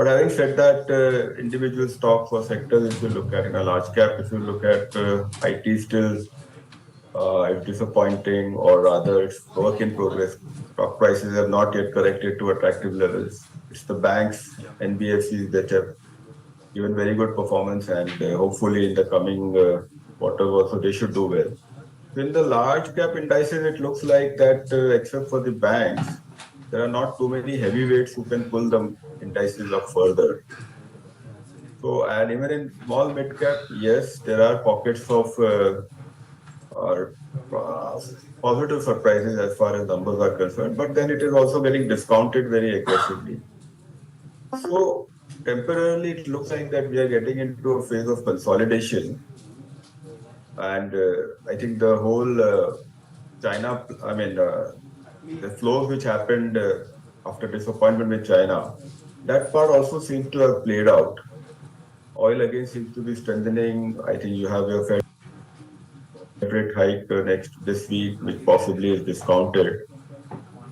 But having said that, individual stocks or sectors, if you look at in a large cap, if you look at IT still is disappointing, or rather it's work in progress. Stock prices have not yet corrected to attractive levels. It's the banks, NBFCs that have given very good performance, and hopefully in the coming quarter also they should do well. In the large cap indices, it looks like that except for the banks, there are not too many heavyweights who can pull the indices up further. So, and even in small mid cap, yes, there are pockets of or positive surprises as far as numbers are concerned, but then it is also getting discounted very aggressively. So temporarily, it looks like that we are getting into a phase of consolidation, and I think the whole China, the flows which happened after disappointment with China, that part also seems to have played out. Oil again seems to be strengthening. I think you have your rate hike next this week, which possibly is discounted.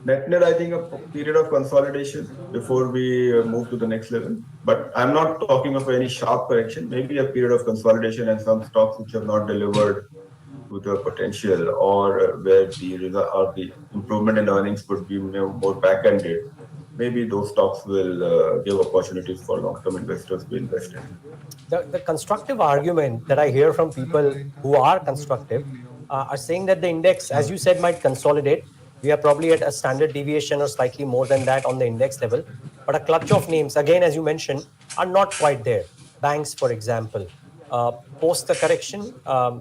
Net, I think a period of consolidation before we move to the next level. But I'm not talking of any sharp correction. Maybe a period of consolidation and some stocks which have not delivered to the potential, or where the improvement in earnings could be more back-ended. Maybe those stocks will give opportunities for long-term investors to invest in. The constructive argument that I hear from people who are constructive are saying that the index, as you said, might consolidate. We are probably at a standard deviation or slightly more than that on the index level. But a clutch of names, again, as you mentioned, are not quite there. Banks, for example. Post the correction,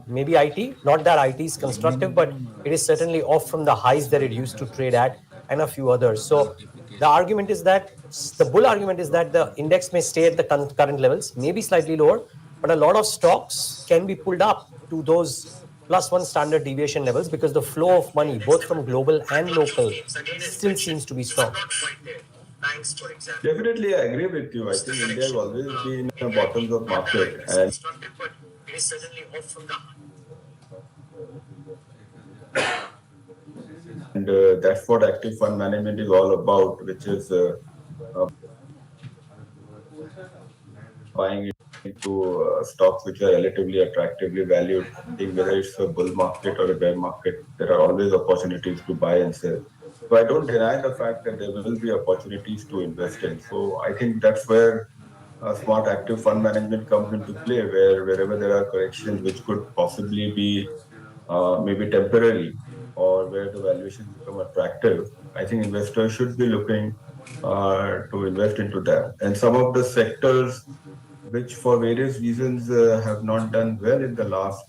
maybe IT, not that IT is constructive, but it is certainly off from the highs that it used to trade at, and a few others. So the argument is that the bull argument is that the index may stay at the current levels, maybe slightly lower, but a lot of stocks can be pulled up to those plus one standard deviation levels because the flow of money, both from global and local, still seems to be strong. Definitely, I agree with you. I think India has always been a bottoms of market, and that's what active fund management is all about, which is buying into stocks which are relatively attractively valued. I think whether it's a bull market or a bear market, there are always opportunities to buy and sell. So I don't deny the fact that there will be opportunities to invest in. So I think that's where smart active fund management comes into play, where wherever there are corrections which could possibly be maybe temporary, or where the valuations become attractive, I think investors should be looking to invest into that. And some of the sectors which for various reasons have not done well in the last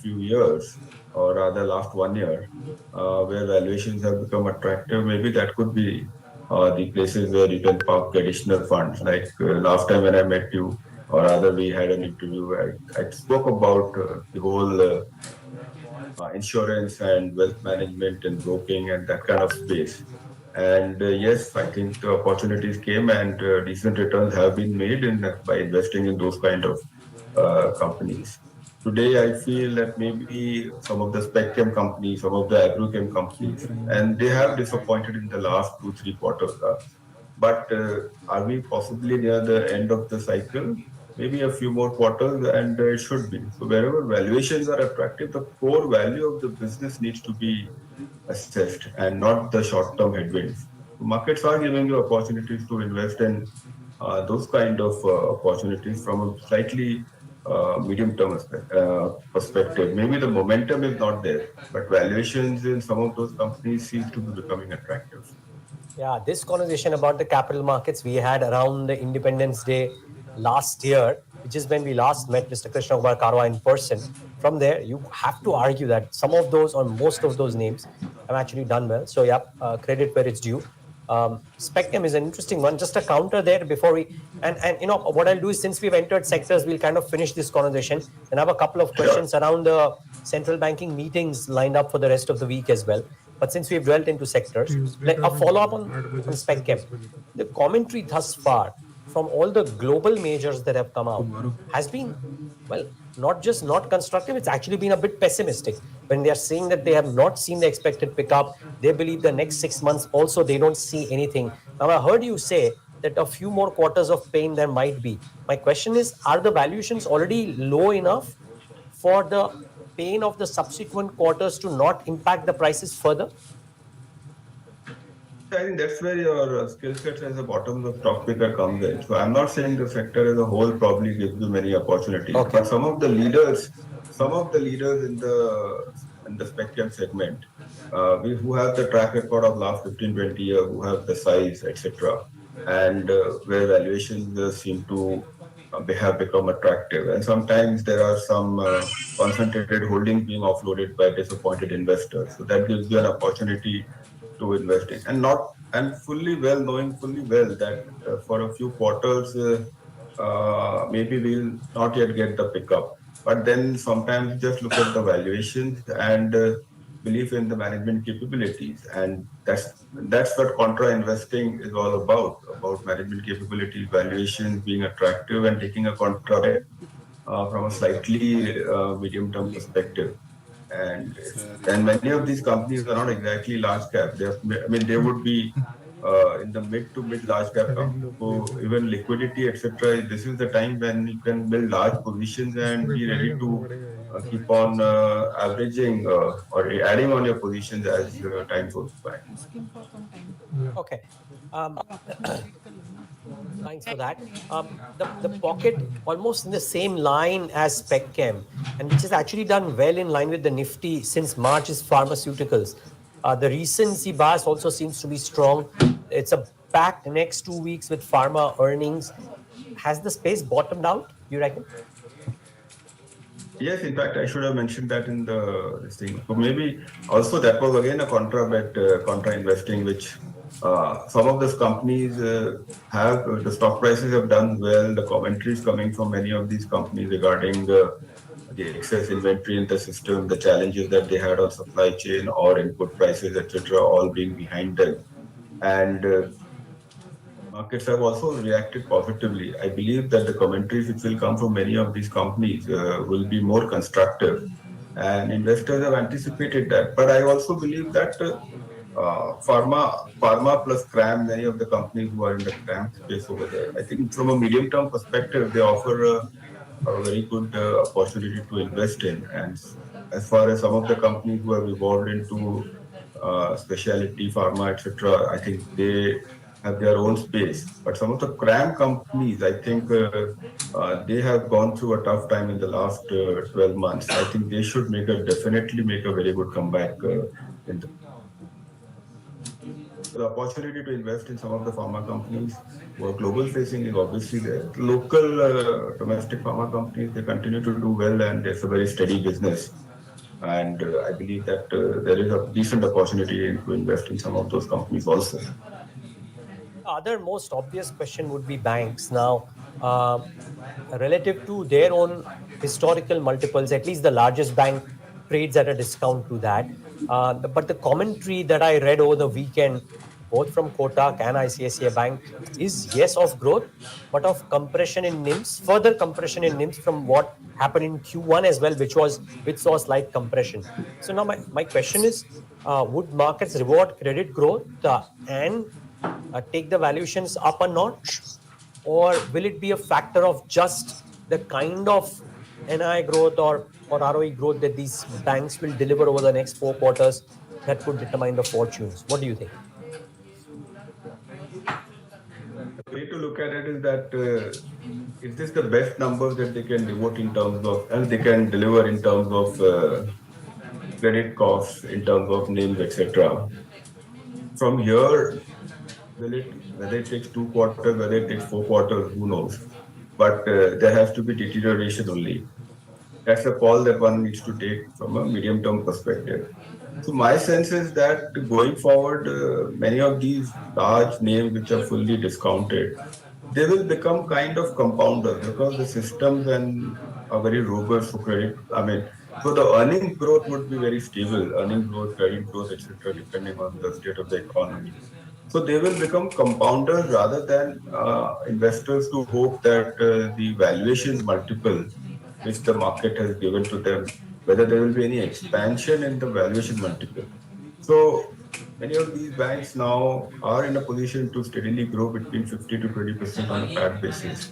few years, or rather last 1 year, where valuations have become attractive, maybe that could be the places where you can park additional funds. Like last time when I met you, or rather we had an interview, I spoke about the whole insurance and wealth management and broking and that kind of space. And yes, I think the opportunities came, and decent returns have been made by investing in those kind of companies. Today, I feel that maybe some of the spec chem companies, some of the agrochem companies, and they have disappointed in the last 2-3 quarters. But are we possibly near the end of the cycle? Maybe a few more quarters, and it should be. So wherever valuations are attractive, the core value of the business needs to be assessed, and not the short-term headwinds. Markets are giving you opportunities to invest in those kind of opportunities from a slightly medium-term perspective. Maybe the momentum is not there, but valuations in some of those companies seem to be becoming attractive. Yeah, this conversation about the capital markets we had around the Independence Day last year, which is when we last met Mr. Krishna Kumar Karwa in person. From there, you have to argue that some of those or most of those names have actually done well. So, yeah, credit where it's due. Spectrum is an interesting one. Just a counter there before we and you know what I'll do is, since we've entered sectors, we'll kind of finish this conversation and have a couple of questions around the central banking meetings lined up for the rest of the week as well. But since we've dwelt into sectors, a follow-up on Spectrum. The commentary thus far from all the global majors that have come out has been, well, not just not constructive, it's actually been a bit pessimistic. When they are saying that they have not seen the expected pickup, they believe the next 6 months also they don't see anything. Now, I heard you say that a few more quarters of pain there might be. My question is, are the valuations already low enough for the pain of the subsequent quarters to not impact the prices further? I think that's where your skill sets as a bottom of stock picker comes in. So I'm not saying the sector as a whole probably gives you many opportunities, Okay. but some of the leaders in the spectrum segment, who have the track record of last 15, 20 years, who have the size, etc., and where valuations seem to have become attractive. And sometimes there are some concentrated holdings being offloaded by disappointed investors. So that gives you an opportunity to investing and not and fully well knowing fully well that for a few quarters maybe we'll not yet get the pickup, but then sometimes you just look at the valuations and belief in the management capabilities, and that's what contra investing is all about management capabilities, valuations being attractive, and taking a contra bet from a slightly medium term perspective. And many of these companies are not exactly large cap. I mean, they would be in the mid to mid large cap companies. So even liquidity, etc. This is the time when you can build large positions and be ready to keep on averaging or adding on your positions as time goes by. Okay. Um, Thanks for that. The pocket almost in the same line as SpecChem, and which has actually done well in line with the Nifty since March, is pharmaceuticals. The recency bias also seems to be strong. It's a packed next 2 weeks with pharma earnings. Has the space bottomed out, you reckon? Yes, in fact, I should have mentioned that in the this thing. So maybe also that was again a contra bet, contra investing, which some of these companies have the stock prices have done well. The commentaries coming from many of these companies regarding the excess inventory in the system, the challenges that they had on supply chain or input prices, etc., all being behind them. And markets have also reacted positively. I believe that the commentaries which will come from many of these companies will be more constructive, and investors have anticipated that. But I also believe that pharma plus CRAM, many of the companies who are in the CRAM space over there, I think from a medium term perspective, they offer a very good opportunity to invest in. And as far as some of the companies who have evolved into specialty pharma, etc., I think they have their own space. But some of the CRAM companies, I think they have gone through a tough time in the last 12 months. I think they should definitely make a very good comeback in the opportunity to invest in some of the pharma companies who are global facing is obviously there. Local domestic pharma companies, they continue to do well, and it's a very steady business. And I believe that there is a decent opportunity to invest in some of those companies also. Other most obvious question would be banks. Now, relative to their own historical multiples, at least the largest bank trades at a discount to that. But the commentary that I read over the weekend, both from Kotak and ICICI Bank, is yes of growth, but of compression in NIMS, further compression in NIMS from what happened in Q1 as well, which saw slight compression. So now my question is, would markets reward credit growth and take the valuations up a notch, or will it be a factor of just the kind of NI growth or ROE growth that these banks will deliver over the next 4 quarters that could determine the fortunes? What do you think? The way to look at it is that is this the best numbers that they can devote in terms of, and they can deliver in terms of credit costs, in terms of names, etc. From here, whether it takes 2 quarters, whether it takes 4 quarters, who knows? But there has to be deterioration only. That's a call that one needs to take from a medium term perspective. So my sense is that going forward, many of these large names which are fully discounted, they will become kind of compounders because the systems and are very robust for credit. I mean, so the earning growth would be very stable, earning growth, credit growth, etc., depending on the state of the economy. So they will become compounders rather than investors to hope that the valuations multiple which the market has given to them, whether there will be any expansion in the valuation multiple. So Many of these banks now are in a position to steadily grow between 50 to 20% on a PAT basis.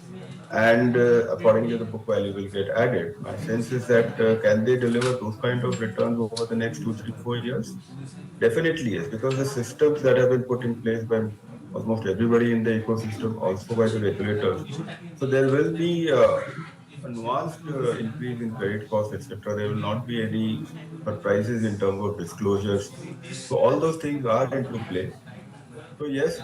And accordingly, the book value will get added. My sense is that can they deliver those kind of returns over the next 2, 3, 4 years? Definitely yes, because the systems that have been put in place by almost everybody in the ecosystem, also by the regulators. So there will be a nuanced increase in credit costs, etc. There will not be any surprises in terms of disclosures. So all those things are into play. So yes,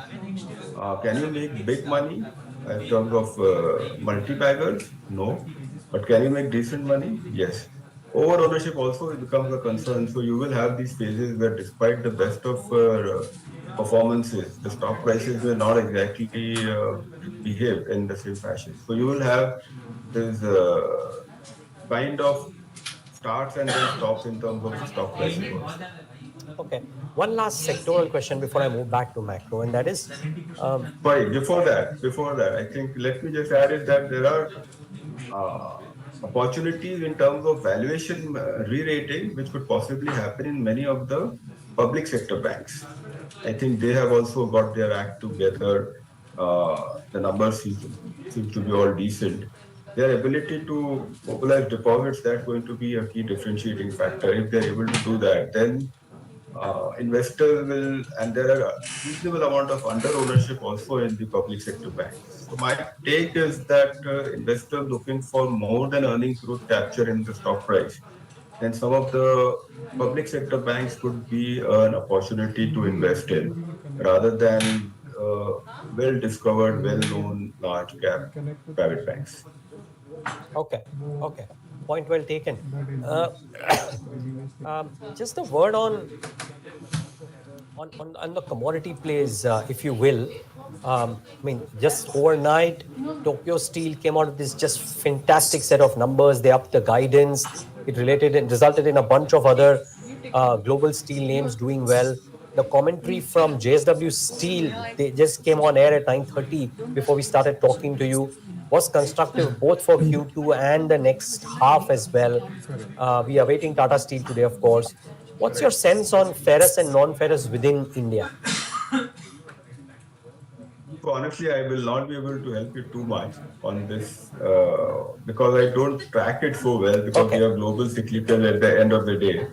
can you make big money in terms of multi-baggers? No. But can you make decent money? Yes. Over ownership also becomes a concern. So you will have these phases where despite the best of performances, the stock prices will not exactly behave in the same fashion. So you will have this kind of starts and then stops in terms of stock prices also. Okay. One last sectoral question before I move back to macro, and that is, um, Sorry, before that, I think let me just add is that there are uh, opportunities in terms of valuation re-rating, which could possibly happen in many of the public sector banks. I think they have also got their act together. The numbers seem to be all decent. Their ability to mobilize deposits, that's going to be a key differentiating factor. If they're able to do that, then investors will, and there are a reasonable amount of under ownership also in the public sector banks. So my take is that investors looking for more than earning growth capture in the stock price, then some of the public sector banks could be an opportunity to invest in rather than well discovered, well known large cap private banks. okay, okay, point well taken. Uh, just a word on the commodity plays, if you will. I mean, just overnight, Tokyo Steel came out with this just fantastic set of numbers. They upped the guidance. It related and resulted in a bunch of other global steel names doing well. The commentary from JSW Steel, they just came on air at 9:30 before we started talking to you, was constructive both for Q2 and the next half as well. We are waiting Tata Steel today, of course. What's your sense on ferrous and non-ferrous within India? So honestly, I will not be able to help you too much on this because I don't track it so well because we Okay, are global cyclical at the end of the day.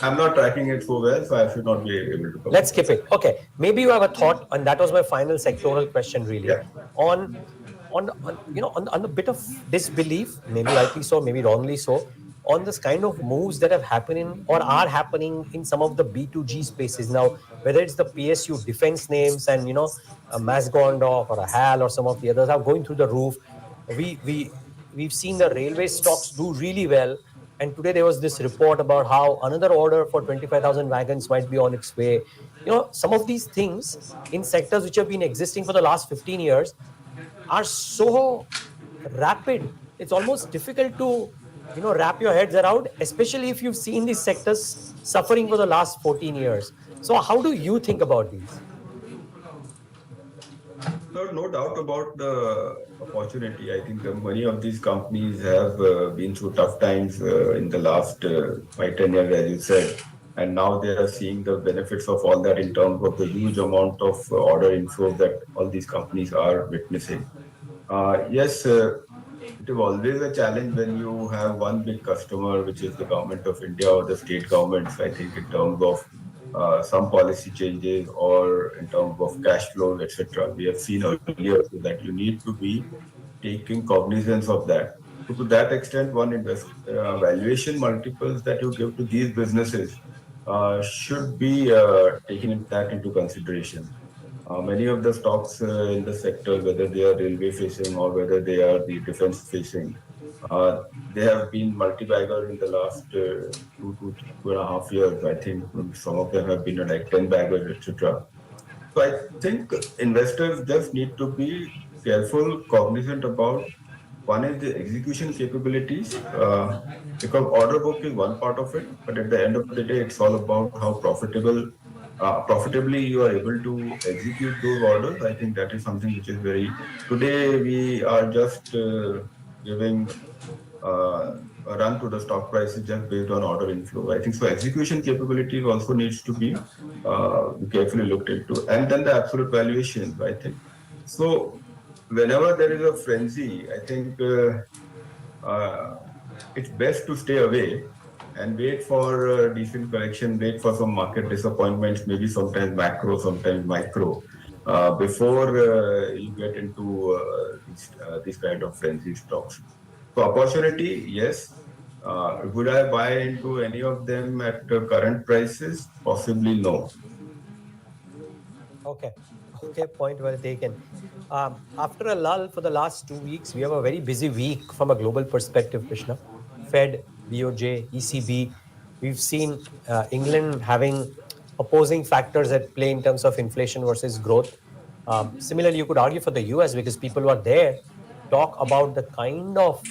I'm not tracking it so well, so I should not be able to let's comment on skip that. it. Okay, maybe you have a thought, and that was my final sectoral question, really, Yeah. on on the bit of disbelief, maybe rightly so, maybe wrongly so, on this kind of moves that have happened in or are happening in some of the B2G spaces now, whether it's the PSU defense names and a Masgondorf or a HAL or some of the others are going through the roof. We've seen the railway stocks do really well. And today there was this report about how another order for 25,000 wagons might be on its way. Some of these things in sectors which have been existing for the last 15 years are so rapid. It's almost difficult to, wrap your heads around, especially if you've seen these sectors suffering for the last 14 years. So how do you think about these? So no doubt about the opportunity. I think many of these companies have been through tough times in the last 5, 10 years, as you said, and now they are seeing the benefits of all that in terms of the huge amount of order inflows that all these companies are witnessing. Yes, it is always a challenge when you have one big customer, which is the government of India or the state governments. I think in terms of some policy changes or in terms of cash flows, etc. We have seen earlier so that you need to be taking cognizance of that. So to that extent, one valuation multiples that you give to these businesses should be taken that into consideration. Many of the stocks in the sector, whether they are railway facing or whether they are the defense facing, uh, they have been multi-bagger in the last 2 to 2.5 years. I think some of them have been like 10 baggers, etc. So I think investors just need to be careful, cognizant about one is the execution capabilities, because order book is one part of it, but at the end of the day, it's all about how profitably you are able to execute those orders. I think that is something which is very. Today we are just giving uh, run to the stock prices just based on order inflow. I think so. Execution capability also needs to be carefully looked into, and then the absolute valuations. I think so. Whenever there is a frenzy, I think uh, it's best to stay away and wait for a decent correction, wait for some market disappointments, maybe sometimes macro, sometimes micro, before you get into these kind of frenzy stocks. So opportunity, yes. Would I buy into any of them at current prices? Possibly no. Okay. Okay, point well taken. After a lull for the last 2 weeks, we have a very busy week from a global perspective, Krishna. Fed, BOJ, ECB. We've seen England having opposing factors at play in terms of inflation versus growth. Similarly, you could argue for the US because people who are there talk about the kind of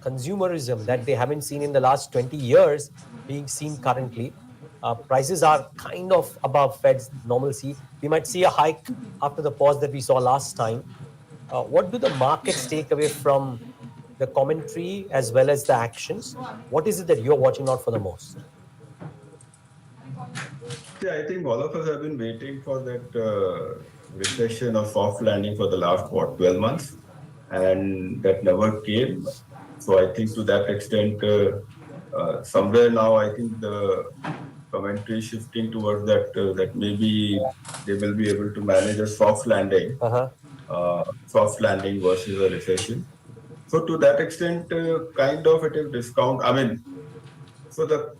consumerism that they haven't seen in the last 20 years being seen currently. Prices are kind of above Fed's normalcy. We might see a hike after the pause that we saw last time. What do the markets take away from the commentary as well as the actions? What is it that you're watching out for the most? Yeah, I think all of us have been waiting for that recession or soft landing for the last, what, 12 months? And that never came. So I think to that extent, somewhere now, I think the commentary is shifting towards that maybe they will be able to manage a Uh-huh. soft landing versus a recession. So to that extent, kind of it is discount. I mean, so the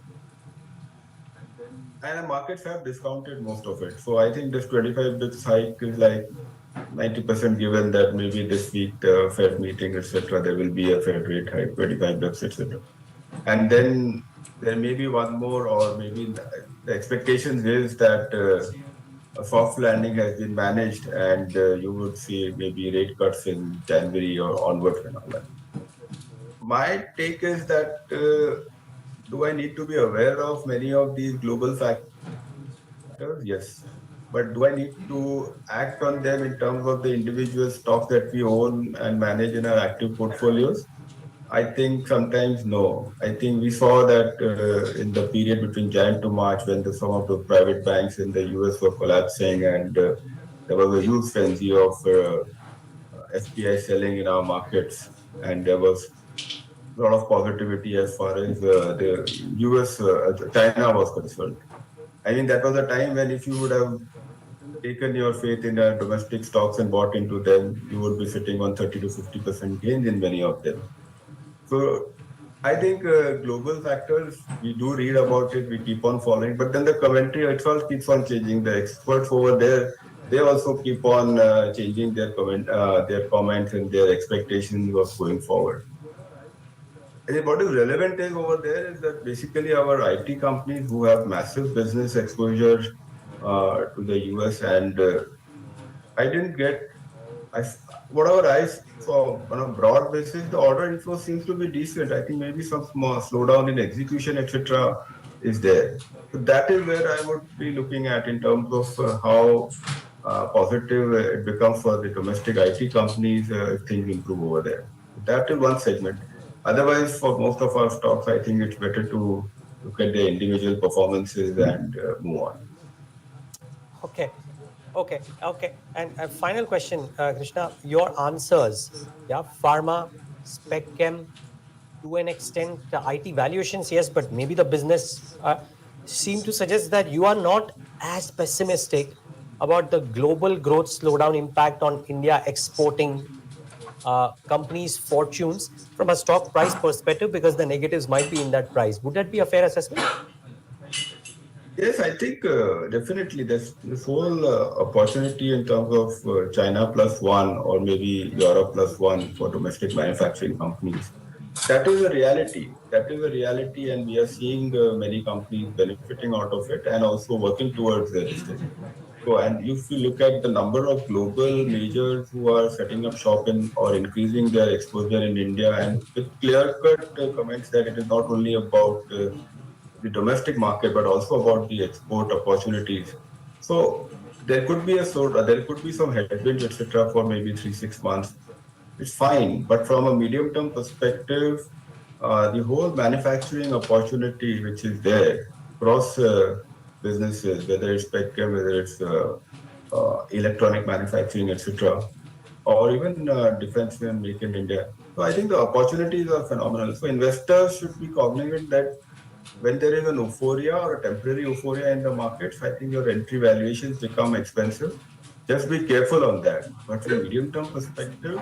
and the markets have discounted most of it. So I think this 25 bits hike is like 90% given that maybe this week the Fed meeting, etc., there will be a Fed rate hike, 25 bips, etc. And then there may be one more, or maybe the expectations is that a soft landing has been managed, and you would see maybe rate cuts in January or onwards and all that. My take is that do I need to be aware of many of these global factors? Yes. But do I need to act on them in terms of the individual stocks that we own and manage in our active portfolios? I think sometimes no. I think we saw that in the period between Jan to March when some of the private banks in the US were collapsing, and there was a huge frenzy of FPI selling in our markets, and there was a lot of positivity as far as the US, China was concerned. I mean, that was a time when if you would have taken your faith in domestic stocks and bought into them, you would be sitting on 30 to 50% gains in many of them. So I think global factors, we do read about it, we keep on following, but then the commentary itself keeps on changing. The experts over there, they also keep on changing their comments and their expectations of going forward. I think what is relevant is over there is that basically our IT companies who have massive business exposure to the US, and I didn't get I, whatever I saw on a broad basis, the order inflow seems to be decent. I think maybe some small slowdown in execution, etc., is there. So that is where I would be looking at in terms of how positive it becomes for the domestic IT companies if things improve over there. That is one segment. Otherwise, for most of our stocks, I think it's better to look at the individual performances and move on. Okay. Okay. And a final question, Krishna, your answers. Yeah, pharma, spec chem, to an extent, IT valuations, yes, but maybe the business seem to suggest that you are not as pessimistic about the global growth slowdown impact on India exporting companies' fortunes from a stock price perspective because the negatives might be in that price. Would that be a fair assessment? Yes, I think definitely this whole opportunity in terms of China plus one or maybe Europe plus one for domestic manufacturing companies. That is a reality. That is a reality, and we are seeing many companies benefiting out of it and also working towards this thing. So, and if you look at the number of global majors who are setting up shop in or increasing their exposure in India, and with clear-cut comments that it is not only about the domestic market, but also about the export opportunities. So there could be some headwinds, etc., for maybe 3, 6 months. It's fine, but from a medium-term perspective, the whole manufacturing opportunity which is there across businesses, whether it's petchem, whether it's electronic manufacturing, etc., or even defense and make in India. So I think the opportunities are phenomenal. So investors should be cognizant that when there is an euphoria or a temporary euphoria in the markets, I think your entry valuations become expensive. Just be careful on that. But from a medium-term perspective,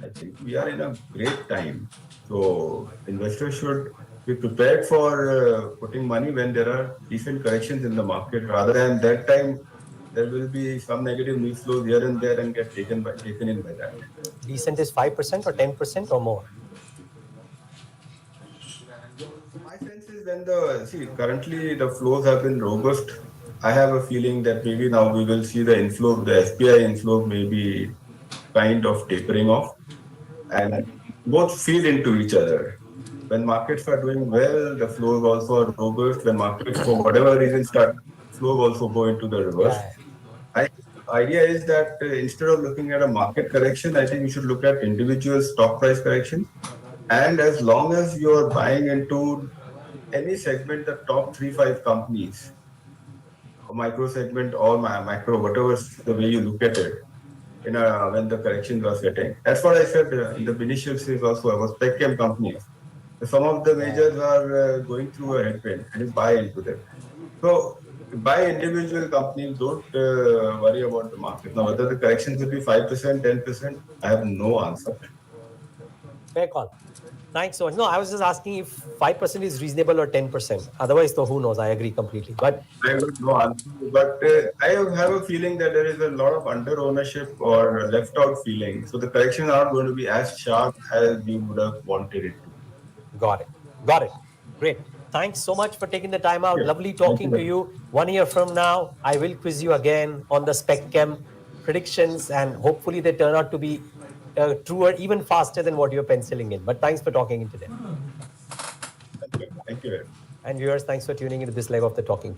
I think we are in a great time. So investors should be prepared for putting money when there are decent corrections in the market, rather than that time there will be some negative news flows here and there and get taken in by that. Decent is 5% or 10% or more. So my sense is when the see currently the flows have been robust. I have a feeling that maybe now we will see the inflow, the SPI inflow maybe kind of tapering off, and both feed into each other. When markets are doing well, the flows also are robust. When markets, for whatever reason, start, flows also go into the reverse. Yeah, I idea is that instead of looking at a market correction, I think we should look at individual stock price corrections. And as long as you are buying into any segment, the top three, five companies, micro segment or micro, whatever the way you look at it, when the corrections are setting. That's what I said in the initial stage also about spec chem companies. Some of the yeah. majors are going through a headwind and you buy into them. So buy individual companies, don't worry about the market. Now, whether the corrections will be 5%, 10%, I have no answer. Fair call. Thanks so much. No, I was just asking if 5% is reasonable or 10%. Otherwise, though, who knows? I agree completely. But I have no answer, but I have a feeling that there is a lot of under ownership or left out feeling. So the corrections are going to be as sharp as you would have wanted it to. got it. Got it. Great. Thanks so much for taking the time out. Yeah. Lovely Thank talking to you. you. 1 year from now, I will quiz you again on the spec chem predictions, and hopefully they turn out to be truer even faster than what you're penciling in. But thanks for talking in today. Thank you. Thank you very much. And viewers, thanks for tuning into this leg of the Talking Point.